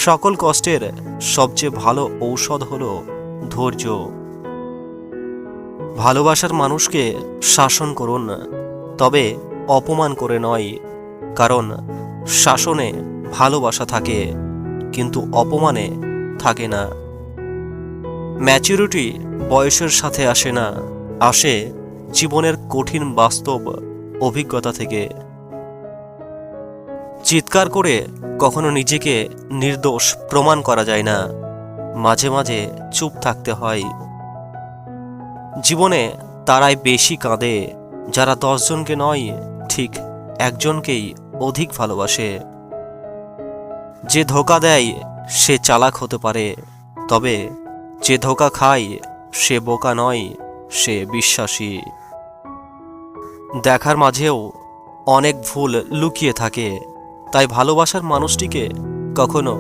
সকল কষ্টের সবচেয়ে ভালো ঔষধ হলো ধৈর্য। ভালোবাসার মানুষকে শাসন করুন, তবে অপমান করে নয়, কারণ শাসনে ভালোবাসা থাকে কিন্তু অপমানে থাকে না। ম্যাচুরিটি বয়সের সাথে আসে না, আসে জীবনের কঠিন বাস্তব অভিজ্ঞতা থেকে। চিৎকার করে কখনো নিজেকে নির্দোষ প্রমাণ করা যায় না, মাঝে মাঝে চুপ থাকতে হয়। জীবনে তারাই বেশি কাঁদে যারা 10 জনকে নয়, ঠিক একজনকেই অধিক ভালোবাসে। যে ধোঁকা দেয় সে চালাক হতে পারে, তবে যে ধোঁকা খায় সে বোকা নয়, সে বিশ্বাসী। দেখার মাঝেও অনেক ভুল লুকিয়ে থাকে, তাই ভালোবাসার মানুষটিকে কখনো